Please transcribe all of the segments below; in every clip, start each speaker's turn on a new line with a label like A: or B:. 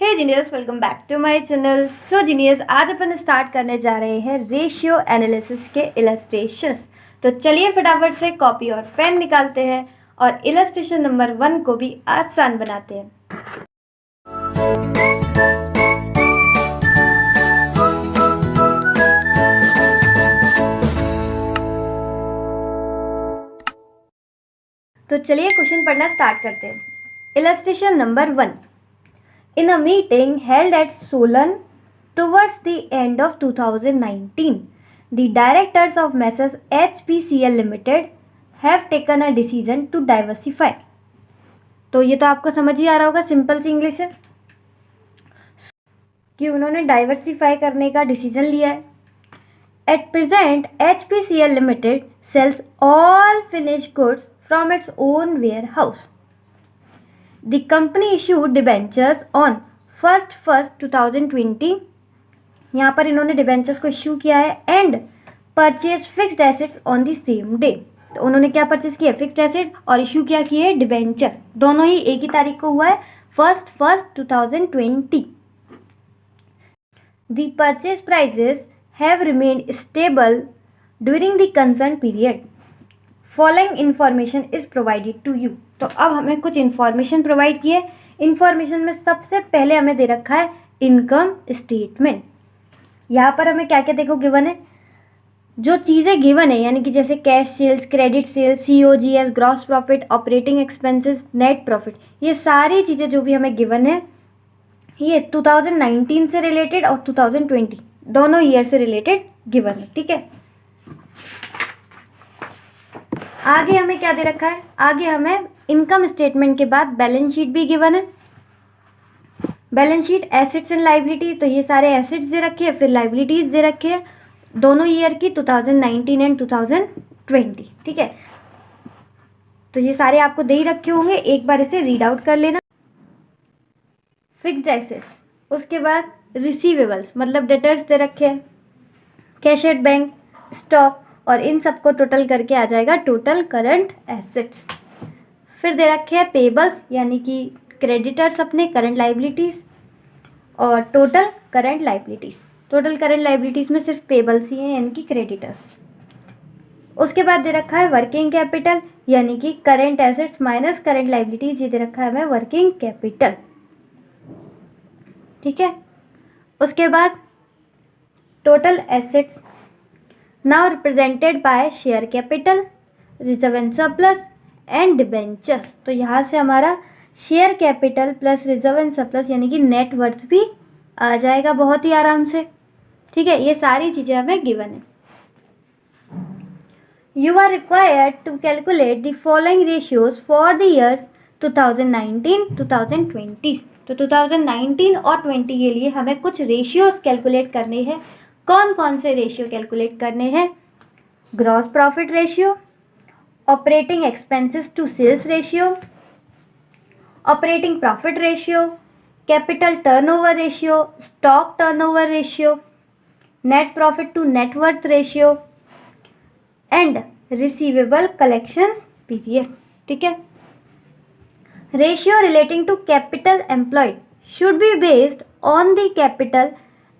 A: Hey genius, welcome back to my channel. So genius, आज अपन start करने जा रहे हैं रेशियो एनालिसिस के इलस्ट्रेशंस। तो चलिए फटाफट से कॉपी और पेन निकालते हैं और इलस्ट्रेशन नंबर 1 को भी आसान बनाते हैं। तो चलिए क्वेश्चन पढ़ना स्टार्ट करते हैं। Illustration number 1। In a meeting held at Solan towards the end of 2019, the directors of Messrs HPCL Limited have taken a decision to diversify. तो ये तो आपको समझ ही आ रहा होगा, सिंपल सी इंग्लिश है कि उन्होंने डाइवर्सिफाई करने का डिसीजन लिया है। At present, HPCL Limited sells all finished goods from its own warehouse. The company issued debentures on 1st 2020. यहाँ पर इन्होंने डिबेंचर्स को इशू किया है and purchase fixed assets on the same day. तो उन्होंने क्या परचेज किया? फिक्स्ड एसेट, और इशू क्या किए? डिबेंचर। दोनों ही एक ही तारीख को हुआ है, 1st 2020. The purchase prices have remained stable during the concerned period. Following information is provided to you. तो अब हमें कुछ इन्फॉर्मेशन प्रोवाइड की है। इन्फॉर्मेशन में सबसे पहले हमें दे रखा है इनकम स्टेटमेंट। यहाँ पर हमें क्या क्या देखो गिवन है, जो चीज़ें गिवन है, यानी कि जैसे cash sales, credit sales, COGS, gross profit, operating expenses, net profit, ये सारी चीज़ें जो भी हमें गिवन है ये 2019 से रिलेटेड और 2020 दोनों ईयर से रिलेटेड गिवन है। ठीक है, आगे हमें क्या दे रखा है? आगे हमें इनकम स्टेटमेंट के बाद बैलेंस शीट भी गिवन है। Balance sheet assets and liability, तो ये सारे एसेट्स दे रखे हैं, फिर लाइबिलिटीज़ दे रखे हैं दोनों ईयर की, 2019 एंड 2020। ठीक है, तो ये सारे आपको दे ही रखे होंगे, एक बार इसे रीड आउट कर लेना। फिक्स्ड एसेट्स, उसके बाद रिसीवेबल्स मतलब डेटर्स दे रखे हैं, कैश एट बैंक, स्टॉक, और इन सबको टोटल करके आ जाएगा टोटल करंट एसेट्स। फिर दे रखे हैं पेबल्स यानी कि क्रेडिटर्स अपने करंट लाइबिलिटीज़, और total current liabilities. Total current liabilities में सिर्फ पेबल्स ही हैं यानी कि क्रेडिटर्स। उसके बाद दे रखा है वर्किंग कैपिटल यानी कि current assets minus current liabilities, ये दे रखा है हमें वर्किंग कैपिटल। ठीक है, उसके बाद total assets now represented by share capital, reserve and surplus and debentures. तो यहाँ से हमारा share capital plus reserve and surplus यानी कि नेट वर्थ भी आ जाएगा बहुत ही आराम से। ठीक है, ये सारी चीज़ें हमें गिवन है। You are required to calculate the following ratios for the years 2019 2020। तो 2019 और 20 के लिए हमें कुछ रेशियोज कैलकुलेट करने हैं। कौन कौन से रेशियो कैलकुलेट करने हैं? Gross profit ratio, operating expenses to sales ratio, operating profit ratio, capital turnover ratio, stock turnover ratio, net profit to net worth ratio and receivable collections period. ठीक है, ratio relating to capital employed should be based on the capital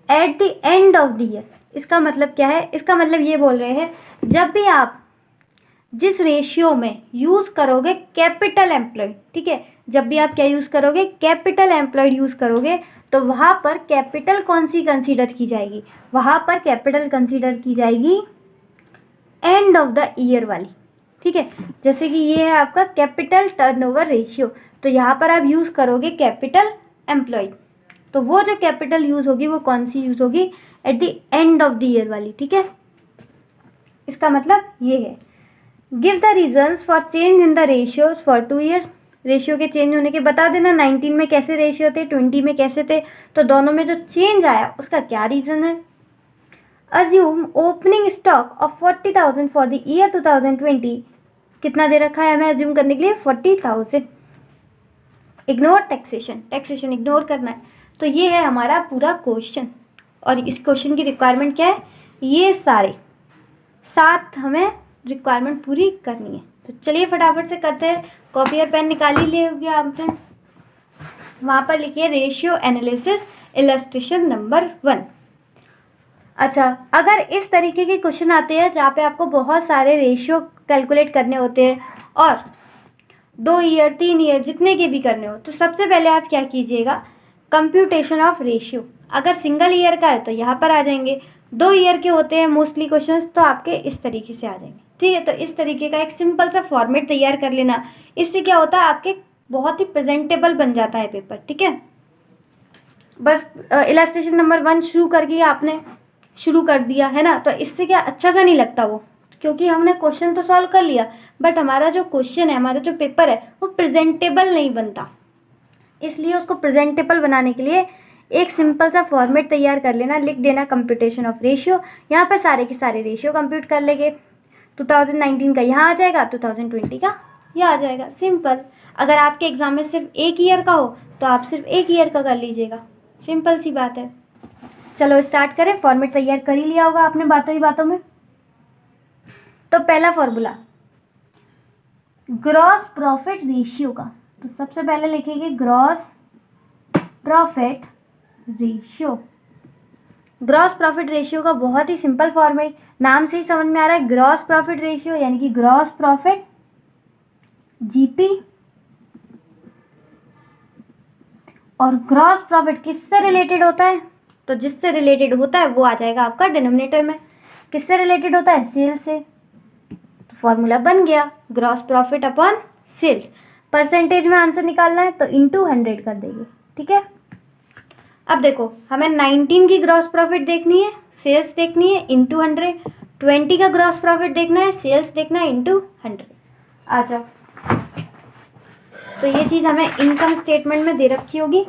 A: at the end of the year. इसका मतलब क्या है? इसका मतलब ये बोल रहे हैं, जब भी आप जिस रेशियो में यूज़ करोगे कैपिटल एम्प्लॉयड, ठीक है, जब भी आप क्या यूज़ करोगे? कैपिटल एम्प्लॉयड यूज़ करोगे, तो वहाँ पर कैपिटल कौन सी कंसीडर की जाएगी? वहाँ पर कैपिटल कंसीडर की जाएगी एंड ऑफ द ईयर वाली। ठीक है, जैसे कि ये है आपका कैपिटल टर्नओवर रेशियो, तो यहाँ पर आप यूज़ करोगे कैपिटल एम्प्लॉयड, तो वो जो कैपिटल यूज़ होगी वो कौन सी यूज़ होगी? Eight the end of the year वाली। ठीक है, इसका मतलब ये है। Give the reasons for change in the ratios for 2 years. Ratio के चेंज होने के बता देना, 19 में कैसे रेशियो थे, 20 में कैसे थे, तो दोनों में जो चेंज आया उसका क्या रीज़न है। Assume opening stock of 40,000 for the year 2020। कितना दे रखा है हमें अज्यूम करने के लिए? 40,000। इग्नोर टैक्सेशन, टैक्सेशन इग्नोर करना है। तो ये है हमारा पूरा क्वेश्चन, और इस क्वेश्चन की रिक्वायरमेंट क्या है? ये सारे 7 हमें रिक्वायरमेंट पूरी करनी है। तो चलिए फटाफट से करते हैं, कॉपी और पेन निकाल ही लिए होंगे आपने। वहाँ पर लिखिए रेशियो एनालिसिस इलस्ट्रेशन नंबर 1। अच्छा, अगर इस तरीके के क्वेश्चन आते हैं जहाँ पे आपको बहुत सारे रेशियो कैलकुलेट करने होते हैं और 2 ईयर 3 ईयर जितने के भी करने हो, तो सबसे पहले आप क्या कीजिएगा, कंप्यूटेशन ऑफ रेशियो। अगर सिंगल ईयर का है तो यहाँ पर आ जाएंगे, 2 ईयर के होते हैं मोस्टली क्वेश्चंस, तो आपके इस तरीके से आ जाएंगे। ठीक है, तो इस तरीके का एक सिंपल सा फॉर्मेट तैयार कर लेना। इससे क्या होता है, आपके बहुत ही प्रेजेंटेबल बन जाता है पेपर। ठीक है, बस इलस्ट्रेशन नंबर 1 शुरू करके आपने शुरू कर दिया है ना, तो इससे क्या अच्छा सा नहीं लगता वो, क्योंकि हमने क्वेश्चन तो सॉल्व कर लिया बट हमारा जो क्वेश्चन है, हमारा जो पेपर है वो प्रेजेंटेबल नहीं बनता। इसलिए उसको प्रेजेंटेबल बनाने के लिए एक सिंपल सा फॉर्मेट तैयार कर लेना, लिख देना कंप्यूटेशन ऑफ रेशियो। यहाँ पर सारे के सारे रेशियो कंप्यूट कर लेंगे। 2019 का यहाँ आ जाएगा, 2020 का यहाँ आ जाएगा, सिंपल। अगर आपके एग्जाम में सिर्फ 1 ईयर का हो तो आप सिर्फ 1 ईयर का कर लीजिएगा, सिंपल सी बात है। चलो स्टार्ट करें। फॉर्मेट तैयार कर ही लिया होगा आपने बातों ही बातों में। तो पहला फॉर्मूला ग्रॉस प्रॉफिट रेशियो का, तो सबसे पहले लिखेंगे gross profit ratio. Gross profit ratio का बहुत ही सिंपल फॉर्मेट, नाम से ही समझ में आ रहा है, ग्रॉस प्रॉफिट रेशियो यानी कि ग्रॉस प्रॉफिट जीपी। और ग्रॉस प्रॉफिट किससे रिलेटेड होता है, तो जिससे रिलेटेड होता है वो आ जाएगा आपका डिनोमिनेटर में। किससे रिलेटेड होता है, सेल से। तो फॉर्मूला बन गया gross profit upon sales. Percentage में आंसर निकालना है तो इंटू 100 कर देंगे। ठीक है, अब देखो हमें 19 की ग्रॉस प्रॉफिट देखनी है, सेल्स देखनी है, इंटू 100। 20 का ग्रॉस प्रॉफिट देखना है, सेल्स देखना है, इंटू 100। आ जाओ, तो ये चीज़ हमें इनकम स्टेटमेंट में दे रखी होगी।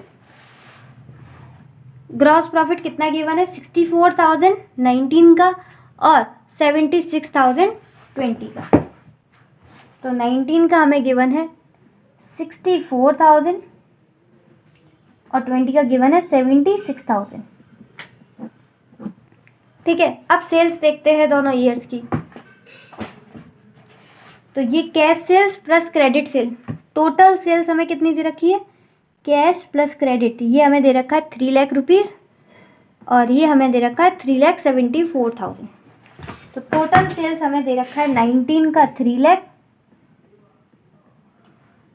A: ग्रॉस प्रॉफिट कितना गिवन है, 64,019 का और 76,020 का। तो 19 का हमें गिवन है 64,000 और 20 का गिवन है 76,000। ठीक है, अब सेल्स देखते हैं दोनों ईयर्स की। तो ये cash sales plus credit sale, total sales हमें कितनी दे रखी है, कैश प्लस क्रेडिट, ये हमें दे रखा है 3 लाख रुपीज़ और ये हमें दे रखा है 3,74,000। तो टोटल सेल्स हमें दे रखा है 19 का 3 लाख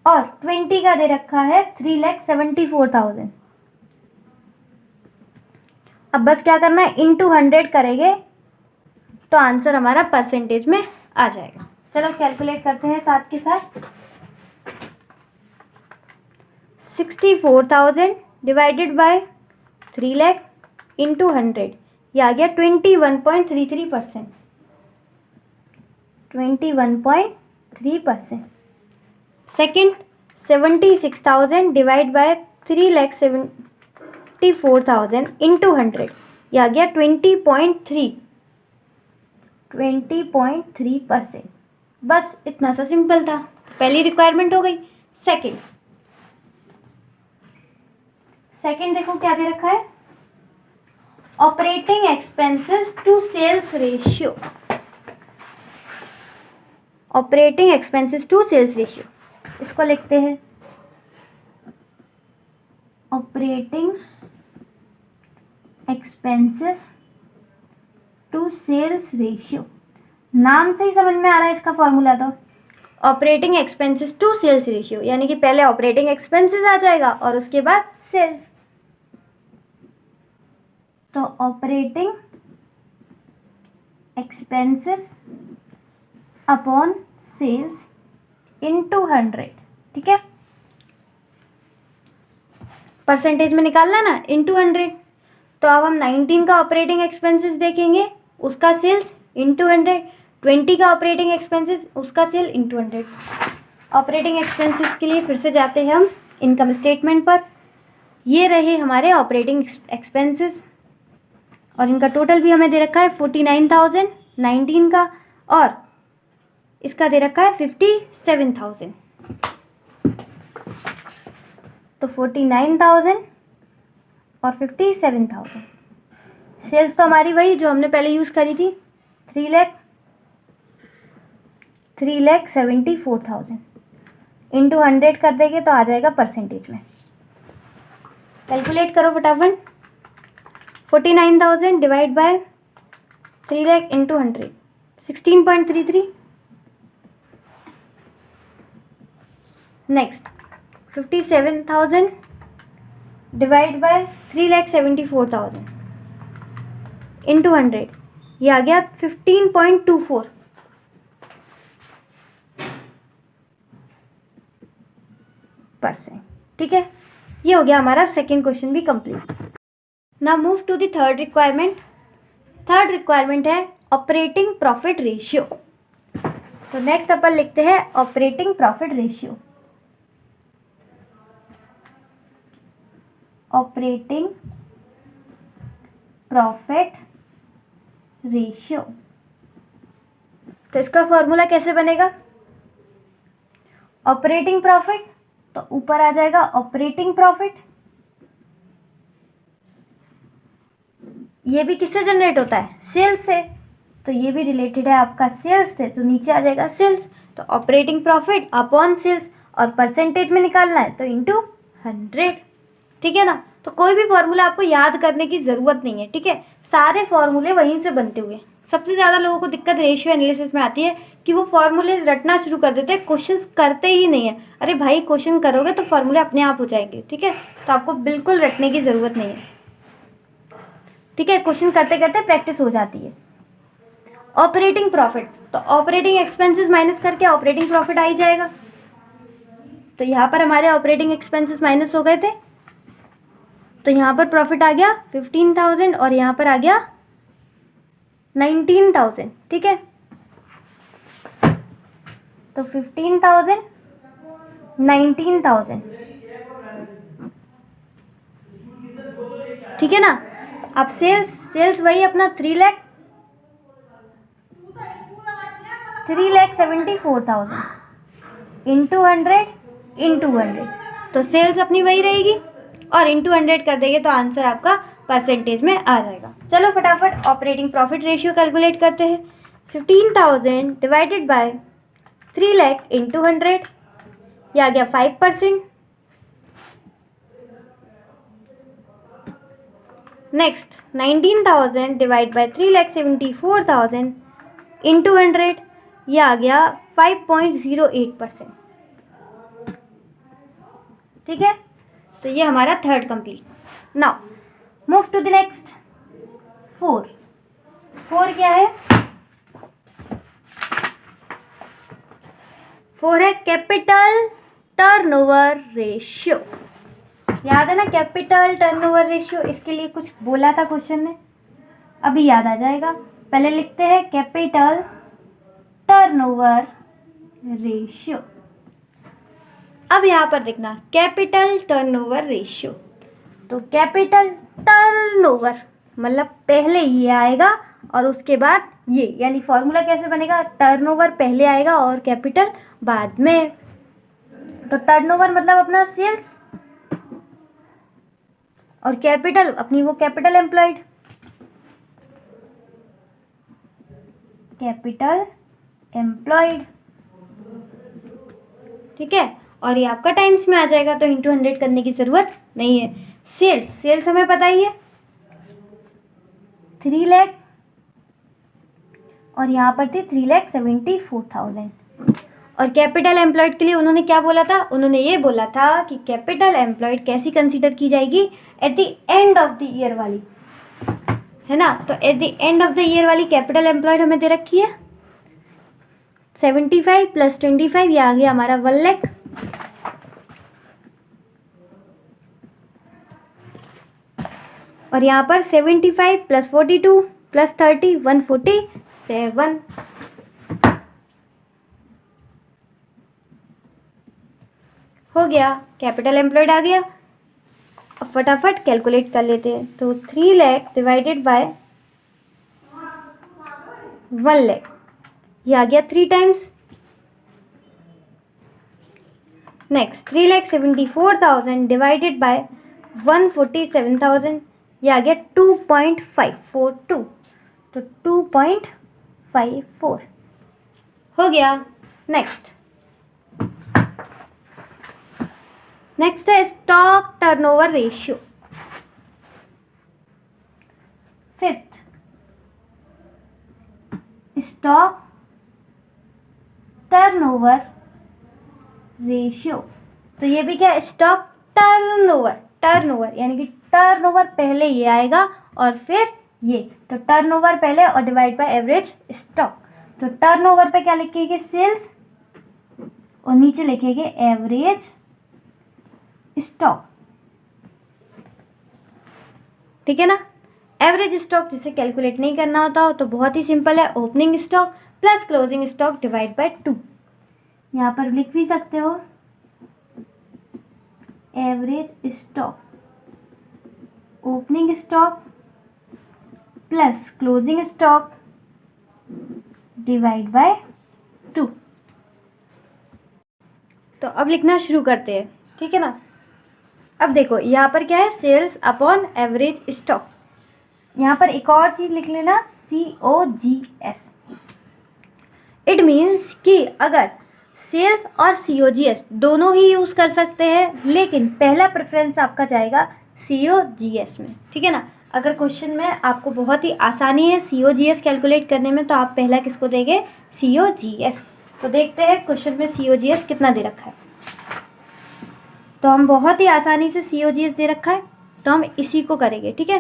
A: और 20 का दे रखा है 3,74,000। अब बस क्या करना है, इंटू 100 करेंगे तो आंसर हमारा परसेंटेज में आ जाएगा। चलो कैलकुलेट करते हैं साथ के साथ। 64,000 डिवाइडेड बाय 3 लाख इंटू 100, ये आ गया 21.33%। 21.3%। सेकेंड 76,000 डिवाइड बाय 3,74,000 इंटू 100, ये आ गया 20.3%। बस इतना सा सिंपल था, पहली रिक्वायरमेंट हो गई। सेकेंड देखो क्या दे रखा है, operating expenses to sales ratio. Operating expenses to sales ratio, इसको लिखते हैं operating expenses to sales ratio. नाम से ही समझ में आ रहा है इसका फॉर्मूला, तो operating expenses to sales ratio यानी कि पहले ऑपरेटिंग एक्सपेंसेस आ जाएगा और उसके बाद सेल्स। तो operating expenses upon sales into 100। ठीक है, परसेंटेज में निकालना ना, इंटू 100। तो अब हम 19 का ऑपरेटिंग एक्सपेंसेस देखेंगे, उसका सेल्स इंटू 100। 20 का ऑपरेटिंग एक्सपेंसेस, उसका सेल इंटू 100। ऑपरेटिंग एक्सपेंसेस के लिए फिर से जाते हैं हम इनकम स्टेटमेंट पर। ये रहे हमारे ऑपरेटिंग एक्सपेंसेस और इनका टोटल भी हमें दे रखा है 49,000 19 का और इसका दे रखा है 57,000। तो 49,000 और 57,000। सेल्स तो हमारी वही जो हमने पहले यूज़ करी थी, 3,74,000 इंटू 100 कर देंगे तो आ जाएगा परसेंटेज में। कैलकुलेट करो फटाफट। 49,000 divide by 3 lakh into 100, 16.33। Next 57,000 divide by 3,74,000 into 100, ये आ गया 15.24। ठीक है, ये हो गया हमारा सेकेंड क्वेश्चन भी complete. Now move to the third requirement. Third requirement है ऑपरेटिंग प्रॉफिट रेशियो। तो नेक्स्ट अपन लिखते हैं operating profit ratio. Operating profit ratio, तो इसका फॉर्मूला कैसे बनेगा? ऑपरेटिंग प्रॉफिट, तो ऊपर आ जाएगा ऑपरेटिंग प्रॉफिट। ये भी किससे जनरेट होता है? सेल्स से, तो ये भी रिलेटेड है आपका सेल्स से, तो नीचे आ जाएगा सेल्स। तो ऑपरेटिंग प्रॉफिट अपॉन सेल्स, और परसेंटेज में निकालना है तो इंटू 100। ठीक है ना? तो कोई भी फॉर्मूला आपको याद करने की ज़रूरत नहीं है। ठीक है, सारे फॉर्मूले वहीं से बनते हुए। सबसे ज़्यादा लोगों को दिक्कत रेशियो एनालिसिस में आती है कि वो फॉर्मूले रटना शुरू कर देते हैं, क्वेश्चंस करते ही नहीं है। अरे भाई, क्वेश्चन करोगे तो फॉर्मूले अपने आप हो जाएंगे। ठीक है, तो आपको बिल्कुल रटने की ज़रूरत नहीं है। ठीक है, क्वेश्चन करते करते प्रैक्टिस हो जाती है। ऑपरेटिंग प्रॉफिट, तो ऑपरेटिंग एक्सपेंसेस माइनस करके ऑपरेटिंग प्रॉफिट आ ही जाएगा। तो यहाँ पर हमारे ऑपरेटिंग एक्सपेंसेस माइनस हो गए थे, तो यहाँ पर प्रॉफिट आ गया 15,000 और यहाँ पर आ गया 19,000। ठीक है, तो 15,000 19,000। ठीक है ना? अब सेल्स वही अपना 3,74,000 इंटू 100, तो सेल्स अपनी वही रहेगी और इंटू 100 कर देंगे तो आंसर आपका परसेंटेज में आ जाएगा। चलो फटाफट ऑपरेटिंग प्रॉफिट रेशियो कैलकुलेट करते हैं। 15,000 डिवाइडेड बाय 3 लाख इंटू 100, ये आ गया 5%। नेक्स्ट 19,000 डिवाइड बाय 3,74,000 इंटू 100, ये आ गया 5.08%। ठीक है, तो ये हमारा third complete. Now move to the next 4। क्या है? 4 है कैपिटल टर्नओवर रेशियो। याद है ना कैपिटल टर्नओवर रेशियो? इसके लिए कुछ बोला था क्वेश्चन ने, अभी याद आ जाएगा। पहले लिखते हैं कैपिटल टर्नओवर रेशियो। अब यहाँ पर देखना कैपिटल टर्नओवर रेशियो, तो कैपिटल टर्नओवर मतलब पहले ये आएगा और उसके बाद ये, यानी फॉर्मूला कैसे बनेगा? टर्नओवर पहले आएगा और कैपिटल बाद में। तो टर्नओवर मतलब अपना सेल्स और कैपिटल अपनी वो कैपिटल एम्प्लॉयड, कैपिटल एम्प्लॉयड। ठीक है, और ये आपका टाइम्स में आ जाएगा, तो इंटू 100 करने की ज़रूरत नहीं है। सेल्स हमें पता ही है 3 लाख और यहाँ पर थी 3,74,000। और कैपिटल एम्प्लॉयड के लिए उन्होंने क्या बोला था? उन्होंने ये बोला था कि कैपिटल एम्प्लॉयड कैसी कंसीडर की जाएगी? Eight the end of the year वाली, है ना? तो eight the end of the year वाली कैपिटल एम्प्लॉयड हमें दे रखी है 75 + 25, ये आ गया हमारा 1 लाख। और यहाँ पर 75 + 42 + 30 147 हो गया, कैपिटल एम्प्लॉयड आ गया। अब फटाफट कैलकुलेट कर लेते हैं। तो 3 लाख डिवाइडेड बाय 1 लाख, ये आ गया 3 टाइम्स। नेक्स्ट 3,74,000 डिवाइडेड बाय 147,000, ये आ गया 2.542, तो 2.54 हो गया। नेक्स्ट है stock turnover ratio. Fifth, stock turnover ratio. तो ये भी क्या है, स्टॉक टर्नओवर, टर्नओवर यानी कि टर्नओवर पहले ये आएगा और फिर ये, तो टर्नओवर पहले और डिवाइड बाय एवरेज स्टॉक। तो टर्नओवर पे क्या लिखेंगे, सेल्स, और नीचे लिखेंगे एवरेज स्टॉक, ठीक है ना। एवरेज स्टॉक जिसे कैलकुलेट नहीं करना होता हो तो बहुत ही सिंपल है, opening stock plus closing stock divide by 2। यहाँ पर लिख भी सकते हो average stock, opening stock plus closing stock divide by 2। तो अब लिखना शुरू करते हैं, ठीक है ना। अब देखो यहाँ पर क्या है, सेल्स अपॉन एवरेज स्टॉक। यहाँ पर एक और चीज़ लिख लेना, COGS। इट मीन्स कि अगर सेल्स और COGS दोनों ही यूज़ कर सकते हैं, लेकिन पहला प्रेफरेंस आपका जाएगा COGS में, ठीक है ना। अगर क्वेश्चन में आपको बहुत ही आसानी है COGS कैलकुलेट करने में, तो आप पहला किसको देंगे, COGS। तो देखते हैं क्वेश्चन में COGS कितना दे रखा है। तो हम बहुत ही आसानी से COGS दे रखा है, तो हम इसी को करेंगे, ठीक है।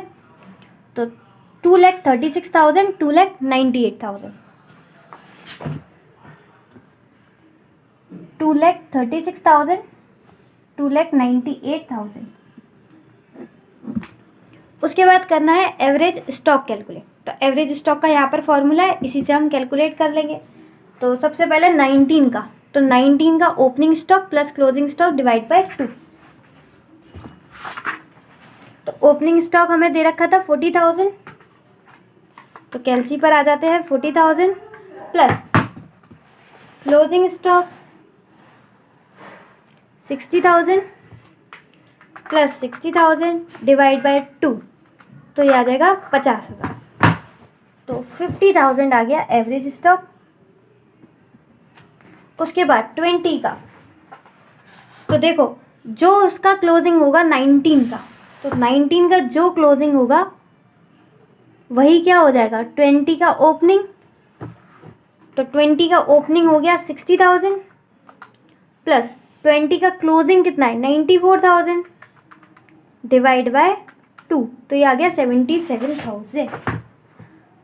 A: तो 2,36,000, 2,98,000, 2,36,000, 2,98,000। उसके बाद करना है एवरेज स्टॉक कैलकुलेट। तो एवरेज स्टॉक का यहाँ पर फॉर्मूला है, इसी से हम कैलकुलेट कर लेंगे। तो सबसे पहले 19 का, तो 19 का opening stock plus closing stock divide by 2। तो ओपनिंग स्टॉक हमें दे रखा था 40,000, तो कैलसी पर आ जाते हैं 40,000 plus closing stock 60,000 plus 60,000 divide by 2, तो ये आ जाएगा 50,000। तो 50,000 आ गया एवरेज स्टॉक। उसके बाद 20 का, तो देखो जो उसका क्लोजिंग होगा 19 का, तो 19 का जो क्लोजिंग होगा वही क्या हो जाएगा, 20 का ओपनिंग। तो 20 का ओपनिंग हो गया 60,000 प्लस 20 का क्लोजिंग कितना है, 94,000 डिवाइड बाय 2, तो ये आ गया 77,000।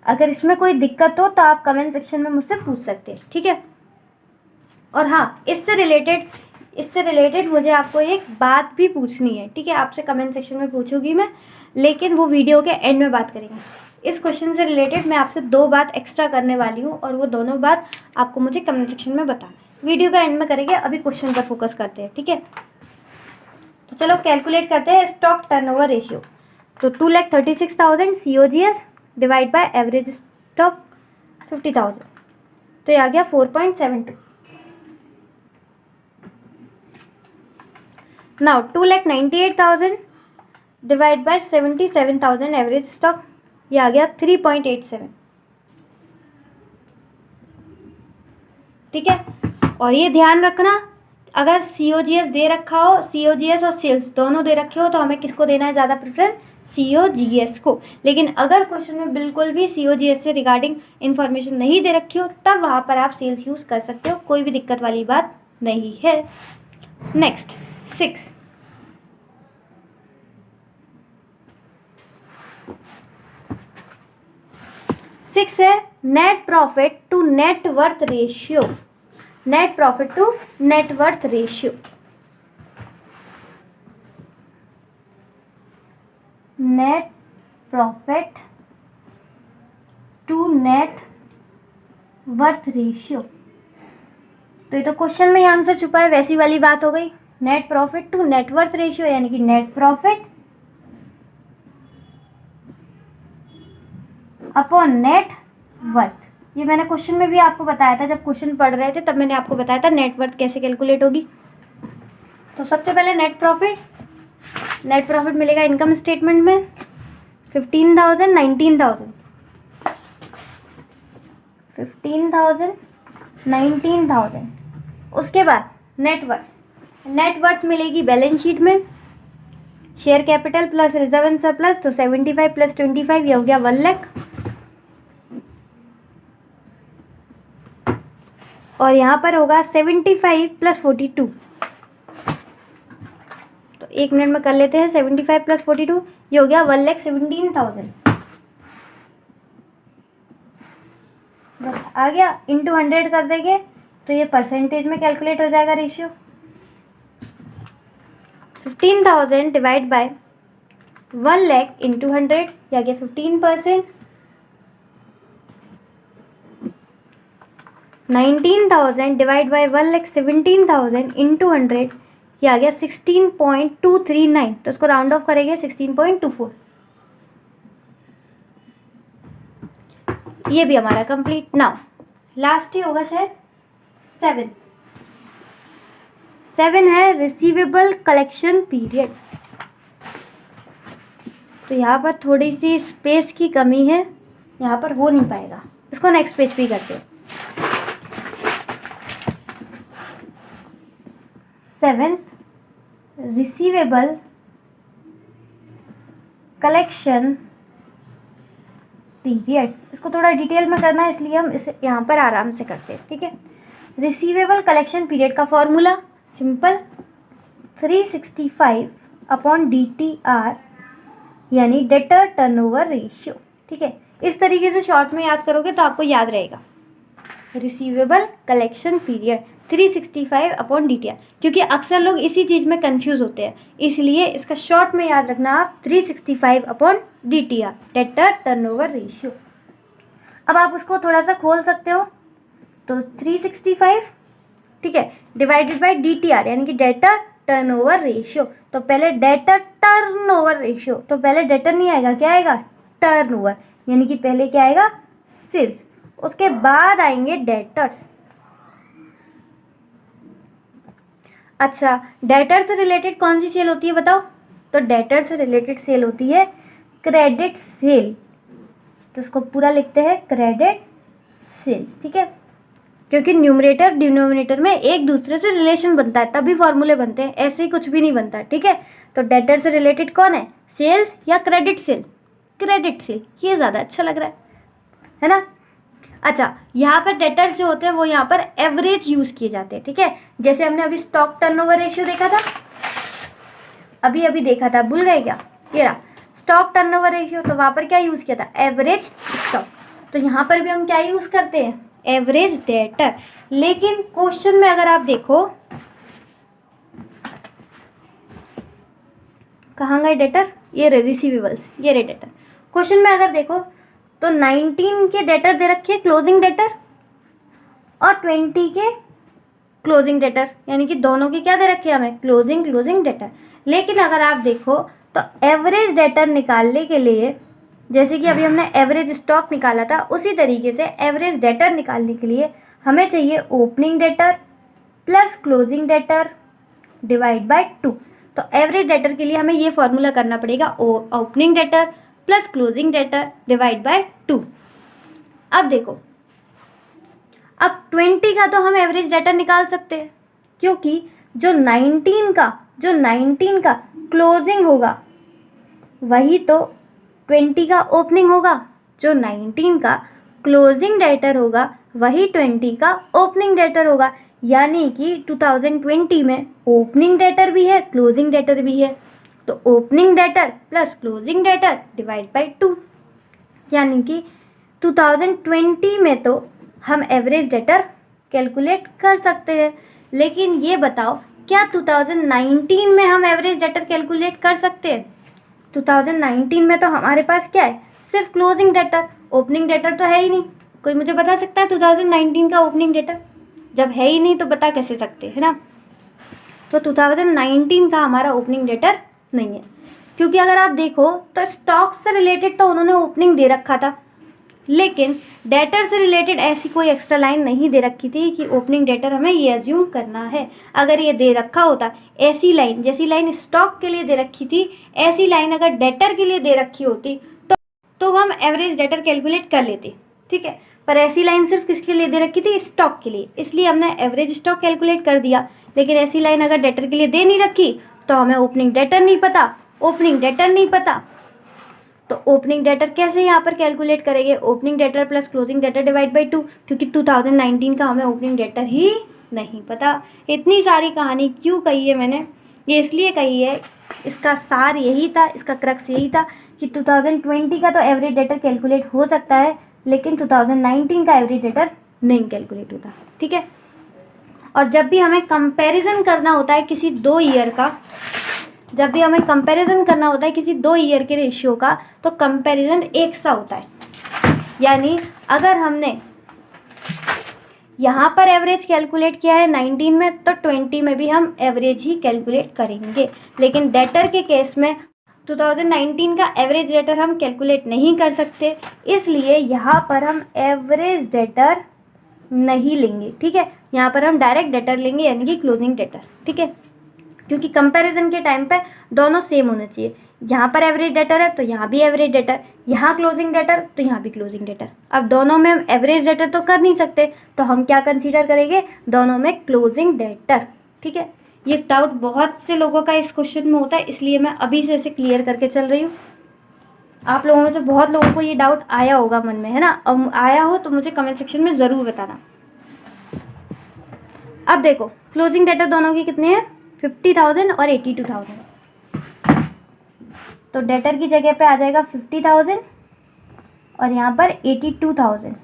A: अगर इसमें कोई दिक्कत हो तो आप कमेंट सेक्शन में मुझसे पूछ सकते हैं, ठीक है। और हाँ, इससे रिलेटेड मुझे आपको एक बात भी पूछनी है, ठीक है। आपसे कमेंट सेक्शन में पूछूंगी मैं, लेकिन वो वीडियो के एंड में बात करेंगे। इस क्वेश्चन से रिलेटेड मैं आपसे 2 बात एक्स्ट्रा करने वाली हूँ, और वो दोनों बात आपको मुझे कमेंट सेक्शन में बताना है। वीडियो का एंड में करेंगे, अभी क्वेश्चन पर फोकस करते हैं, ठीक है। तो चलो कैलकुलेट करते हैं स्टॉक टर्नओवर रेशियो। तो 2,36,000 COGS divide by average stock 50,000, तो ये आ गया 4.72। Now 2,98,000 divide by 77,000 average stock, ये आ गया 3.87, ठीक है। और ये ध्यान रखना, अगर COGS दे रखा हो, COGS और सेल्स दोनों दे रखे हो, तो हमें किसको देना है ज़्यादा प्रेफरेंस, COGS को। लेकिन अगर क्वेश्चन में बिल्कुल भी COGS से रिगार्डिंग इन्फॉर्मेशन नहीं दे रखी हो, तब वहाँ पर आप सेल्स यूज़ कर सकते हो, कोई भी दिक्कत वाली बात नहीं है। नेक्स्ट 6 है net profit to net worth ratio. Net profit to net worth ratio, net profit to net worth ratio. तो ये तो क्वेश्चन में ही आंसर छुपा है, वैसी वाली बात हो गई। Net profit to net worth ratio यानी कि net profit upon net worth. ये मैंने क्वेश्चन में भी आपको बताया था, जब क्वेश्चन पढ़ रहे थे तब मैंने आपको बताया था नेट वर्थ कैसे कैलकुलेट होगी। तो सबसे पहले नेट प्रॉफिट मिलेगा इनकम स्टेटमेंट में 15,000, 19,000, 15,000, 19,000। उसके बाद नेट वर्थ मिलेगी बैलेंस शीट में share capital plus reserve and surplus, तो 75 प्लस 25 ये हो गया 1 लाख। और यहाँ पर होगा 75 प्लस 42, तो 1 मिनट में कर लेते हैं। 75 प्लस 42 ये हो गया 1,17,000। बस आ गया, इंटू 100 कर देंगे तो ये परसेंटेज में कैलकुलेट हो जाएगा ratio. 15,000 divide by 1 lakh into 100 ये आ गया 15%। 19,000 डिवाइड बाय 1,17,000 इंटू 100 ये आ गया 16.239, तो इसको राउंड ऑफ करेंगे 16.24। ये भी हमारा कंप्लीट। नाउ लास्ट ही होगा शायद 7 है रिसीवेबल कलेक्शन पीरियड। तो यहाँ पर थोड़ी सी स्पेस की कमी है, यहाँ पर हो नहीं पाएगा, इसको नेक्स्ट पेज पे करते हैं। 7 रिसीवेबल कलेक्शन पीरियड, इसको थोड़ा डिटेल में करना है इसलिए हम इसे यहाँ पर आराम से करते हैं, ठीक है। रिसीवेबल कलेक्शन पीरियड का फॉर्मूला सिंपल, 365 अपॉन DTR यानी डेटर टर्नओवर रेशियो, ठीक है। इस तरीके से शॉर्ट में याद करोगे तो आपको याद रहेगा। Receivable collection period 365 upon DTR, क्योंकि अक्सर लोग इसी चीज़ में कंफ्यूज होते हैं, इसलिए इसका शॉर्ट में याद रखना आप 365 upon DTR, debtor turnover ratio. अब आप उसको थोड़ा सा खोल सकते हो, तो 365, ठीक है, डिवाइडेड बाय DTR यानी कि डेटर टर्नओवर रेशियो। तो पहले डेटर टर्नओवर रेशियो, तो पहले डेटर नहीं आएगा, क्या आएगा, टर्नओवर, यानी कि पहले क्या आएगा, सेल्स, उसके बाद आएंगे डेटर्स। अच्छा, डेटर से रिलेटेड कौन सी सेल होती है बताओ? तो डेटर से रिलेटेड सेल होती है क्रेडिट सेल, तो उसको पूरा लिखते हैं क्रेडिट सेल्स, ठीक है, क्योंकि न्यूमरेटर डिनोमिनेटर में एक दूसरे से रिलेशन बनता है तभी फॉर्मूले बनते हैं, ऐसे ही कुछ भी नहीं बनता, ठीक है। तो डेटर से रिलेटेड कौन है, सेल्स या क्रेडिट सेल? क्रेडिट सेल, ये ज़्यादा अच्छा लग रहा है ना। अच्छा, यहाँ पर डेटर्स जो होते हैं वो यहाँ पर एवरेज यूज़ किए जाते हैं, ठीक है। जैसे हमने अभी स्टॉक टर्नओवर रेशियो देखा था, अभी देखा था, भूल गए क्या? ये रहा स्टॉक टर्नओवर रेशियो, तो वहाँ पर क्या यूज़ किया था, एवरेज स्टॉक। तो यहाँ पर भी हम क्या यूज़ करते हैं, एवरेज डेटर। लेकिन क्वेश्चन में अगर आप देखो, कहाँ गए डेटर, ये रे रिसीवेबल्स, ये रे डेटर। क्वेश्चन में अगर देखो तो 19 के डेटर दे रखे हैं क्लोजिंग डेटर और 20 के क्लोजिंग डेटर, यानी कि दोनों के क्या दे रखे हैं हमें, क्लोजिंग डेटर। लेकिन अगर आप देखो तो एवरेज डेटर निकालने के लिए, जैसे कि अभी हमने एवरेज स्टॉक निकाला था, उसी तरीके से एवरेज डेटर निकालने के लिए हमें चाहिए opening debtor plus closing debtor divide by 2। तो एवरेज डेटर के लिए हमें ये फॉर्मूला करना पड़ेगा, opening debtor plus closing debtor divide by 2। अब देखो, अब 20 का तो हम एवरेज डेटर निकाल सकते हैं, क्योंकि जो 19 का क्लोजिंग होगा वही तो 20 का ओपनिंग होगा, जो 19 का क्लोजिंग डेटर होगा वही 20 का ओपनिंग डेटर होगा, यानी कि 2020 में ओपनिंग डेटर भी है क्लोजिंग डेटर भी है, तो opening debtor plus closing debtor divide by 2, यानी कि 2020 में तो हम एवरेज डेटर कैलकुलेट कर सकते हैं। लेकिन ये बताओ, क्या 2019 में हम एवरेज डेटर कैलकुलेट कर सकते हैं? 2019 में तो हमारे पास क्या है, सिर्फ क्लोजिंग डेटर, ओपनिंग डेटर तो है ही नहीं। कोई मुझे बता सकता है 2019 का ओपनिंग डेटर? जब है ही नहीं तो बता कैसे सकते, है ना। तो 2019 का हमारा ओपनिंग डेटर नहीं है, क्योंकि अगर आप देखो तो स्टॉक से रिलेटेड तो उन्होंने ओपनिंग दे रखा था, लेकिन डेटर से रिलेटेड ऐसी कोई एक्स्ट्रा लाइन नहीं दे रखी थी कि ओपनिंग डेटर हमें ये अज्यूम करना है। अगर ये दे रखा होता, ऐसी लाइन जैसी लाइन स्टॉक के लिए दे रखी थी, ऐसी लाइन अगर डेटर के लिए दे रखी होती तो हम एवरेज डेटर कैलकुलेट कर लेते, ठीक है। पर ऐसी लाइन सिर्फ किसके लिए दे रखी थी, स्टॉक के लिए, इसलिए हमने एवरेज स्टॉक कैलकुलेट कर दिया। लेकिन ऐसी लाइन अगर डेटर के लिए दे नहीं रखी तो हमें ओपनिंग डेटर नहीं पता, ओपनिंग डेटर नहीं पता, तो ओपनिंग डेटर कैसे यहाँ पर कैलकुलेट करेंगे? Opening debtor plus closing debtor divide by 2, क्योंकि 2019 का हमें ओपनिंग डेटर ही नहीं पता। इतनी सारी कहानी क्यों कही है मैंने? ये इसलिए कही है, इसका सार यही था, इसका क्रक्स यही था कि 2020 का तो एवरेज डेटर कैलकुलेट हो सकता है, लेकिन 2019 का एवरेज डेटर नहीं कैलकुलेट होता। ठीक है, और जब भी हमें कंपैरिजन करना होता है किसी 2 ईयर का, जब भी हमें कंपैरिजन करना होता है किसी 2 ईयर के रेशियो का, तो कंपैरिजन एक सा होता है। यानी अगर हमने यहाँ पर एवरेज कैलकुलेट किया है 19 में, तो 20 में भी हम एवरेज ही कैलकुलेट करेंगे। लेकिन डेटर के केस में 2019 का एवरेज डेटर हम कैलकुलेट नहीं कर सकते, इसलिए यहाँ पर हम एवरेज डेटर नहीं लेंगे। ठीक है, यहाँ पर हम डायरेक्ट डेटर लेंगे, यानी कि क्लोजिंग डेटर। ठीक है, क्योंकि कंपैरिजन के टाइम पे दोनों सेम होने चाहिए। यहाँ पर एवरेज डेटर है तो यहाँ भी एवरेज डेटर, यहाँ क्लोजिंग डेटर तो यहाँ भी क्लोजिंग डेटर। अब दोनों में हम एवरेज डेटर तो कर नहीं सकते, तो हम क्या कंसीडर करेंगे? दोनों में क्लोजिंग डेटर। ठीक है, ये डाउट बहुत से लोगों का इस क्वेश्चन में होता है, इसलिए मैं अभी से इसे क्लियर करके चल रही हूँ। आप लोगों में से बहुत लोगों को ये डाउट आया होगा मन में, है ना? अब आया हो तो मुझे कमेंट सेक्शन में ज़रूर बताना। अब देखो क्लोजिंग डेटर दोनों की कितने हैं? 50,000 और 82,000। तो डेटर की जगह पे आ जाएगा 50,000 और यहाँ पर 82,000।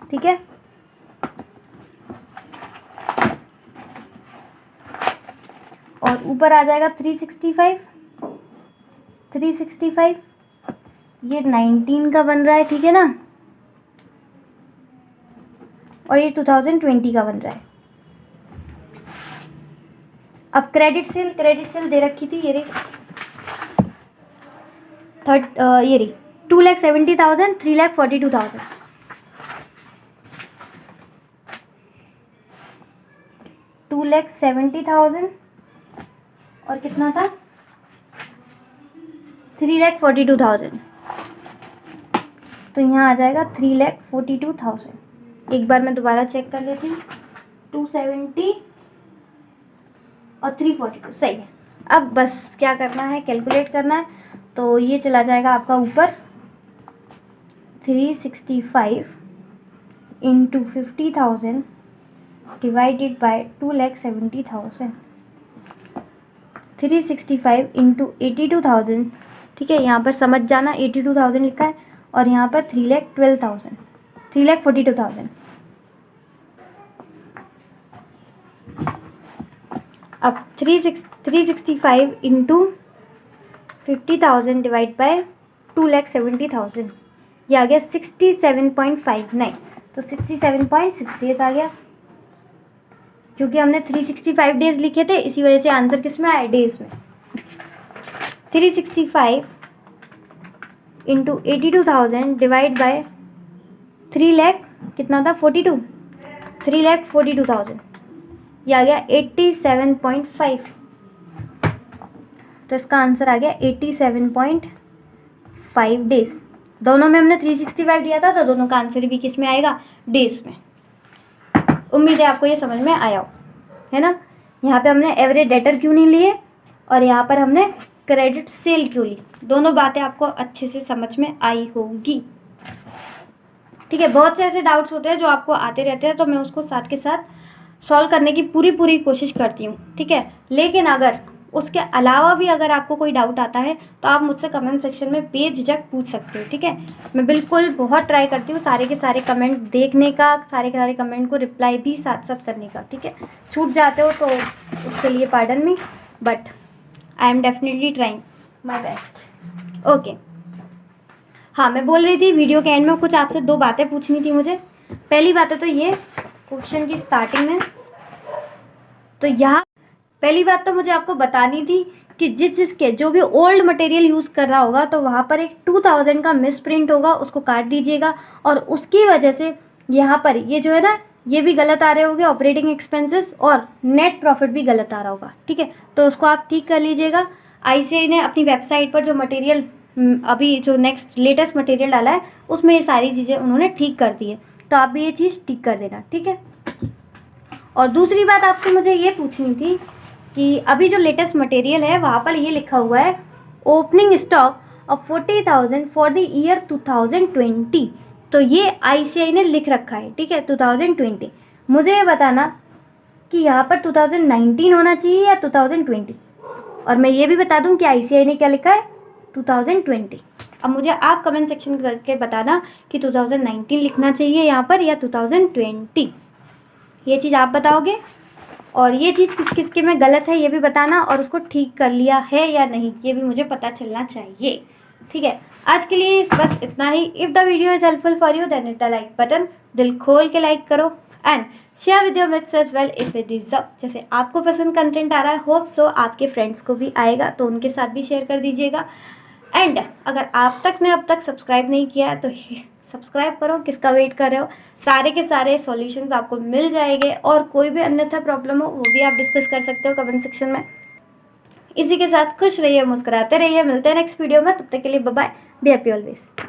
A: ठीक है, और ऊपर आ जाएगा 365। ये 19 का बन रहा है, ठीक है ना, और ये 2020 का बन रहा है। अब क्रेडिट सेल दे रखी थी, ये रही ये रही 2,70,000, 3,42,000। 2,70,000 और कितना था? 3,42,000। तो यहाँ आ जाएगा 3,42,000। एक बार मैं दोबारा चेक कर लेती हूँ। 270 और 342 सही है। अब बस क्या करना है? कैलकुलेट करना है। तो ये चला जाएगा आपका ऊपर 365 इंटू 50,000 डिवाइडेड बाय 2,70,000। 365 इंटू 82,000। ठीक है, यहाँ पर समझ जाना 82,000 लिखा है और यहाँ पर 3,12,000, 3,42,000। अब 365 इंटू 50,000 डिवाइड बाय 2,70,000, ये आ गया 67.59। तो 67.68 आ गया, क्योंकि हमने 365 डेज लिखे थे, इसी वजह से आंसर किस में आया? डेज में। 365 इंटू 82,000 डिवाइड बाय 3 लाख कितना था? 42, 3,42,000, ये आ गया 87.5। तो इसका आंसर आ गया 87.5 डेज। दोनों में हमने 365 दिया था, तो दोनों का आंसर भी किस में आएगा? डेज में। उम्मीद है आपको ये समझ में आया हो, है ना? यहाँ पे हमने एवरेज डेटर क्यों नहीं लिए और यहाँ पर हमने क्रेडिट सेल क्यों ली, दोनों बातें आपको अच्छे से समझ में आई होगी। ठीक है, बहुत से ऐसे डाउट्स होते हैं जो आपको आते रहते हैं, तो मैं उसको साथ के साथ सॉल्व करने की पूरी कोशिश करती हूँ। ठीक है, लेकिन अगर उसके अलावा भी अगर आपको कोई डाउट आता है तो आप मुझसे कमेंट सेक्शन में बेझिझक पूछ सकते हो। ठीक है, मैं बिल्कुल बहुत ट्राई करती हूँ सारे के सारे कमेंट देखने का, सारे के सारे कमेंट को रिप्लाई भी साथ साथ करने का। ठीक है, छूट जाते हो तो उसके लिए pardon me, but I am definitely trying my best. Okay, हाँ, मैं बोल रही थी वीडियो के एंड में कुछ आपसे 2 बातें पूछनी थी मुझे। पहली बात है तो ये क्वेश्चन की स्टार्टिंग में, तो यहाँ पहली बात तो मुझे आपको बतानी थी कि जिसके जो भी ओल्ड मटेरियल यूज़ कर रहा होगा तो वहाँ पर एक 2000 का मिस प्रिंट होगा, उसको काट दीजिएगा। और उसकी वजह से यहाँ पर ये जो है ना, ये भी गलत आ रहे होंगे ऑपरेटिंग एक्सपेंसेस, और नेट प्रॉफिट भी गलत आ रहा होगा। ठीक है, तो उसको आप ठीक कर लीजिएगा। ICAI ने अपनी वेबसाइट पर जो मटेरियल अभी जो नेक्स्ट लेटेस्ट मटेरियल डाला है उसमें ये सारी चीज़ें उन्होंने ठीक कर दी है, तो आप भी ये चीज़ ठीक कर देना। ठीक है, और दूसरी बात आपसे मुझे ये पूछनी थी कि अभी जो लेटेस्ट मटेरियल है वहाँ पर ये लिखा हुआ है opening stock of 40,000 for the year 2020। तो ये ICICI ने लिख रखा है, ठीक है, 2020। मुझे ये बताना कि यहाँ पर 2019 होना चाहिए या 2020। और मैं ये भी बता दूँ कि ICICI ने क्या लिखा है, 2020। अब मुझे आप कमेंट सेक्शन करके बताना कि 2019 लिखना चाहिए यहाँ पर या 2020। ये चीज़ आप बताओगे, और ये चीज़ किस किस के में गलत है ये भी बताना, और उसको ठीक कर लिया है या नहीं ये भी मुझे पता चलना चाहिए, ठीक है। आज के लिए बस इतना ही। If the video is helpful for you then hit the like button, दिल खोल के लाइक करो, and share with your mates as well if it is up. जैसे आपको पसंद कंटेंट आ रहा है, होप सो आपके फ्रेंड्स को भी आएगा, तो उनके साथ भी शेयर कर दीजिएगा। एंड अगर आप तक ने अब तक सब्सक्राइब नहीं किया है तो सब्सक्राइब करो, किसका वेट कर रहे हो। सारे के सारे सॉल्यूशंस आपको मिल जाएंगे, और कोई भी अन्यथा प्रॉब्लम हो वो भी आप डिस्कस कर सकते हो कमेंट सेक्शन में। इसी के साथ खुश रहिए, मुस्कुराते रहिए, मिलते हैं नेक्स्ट वीडियो में, तब तक के लिए bye bye, be happy always.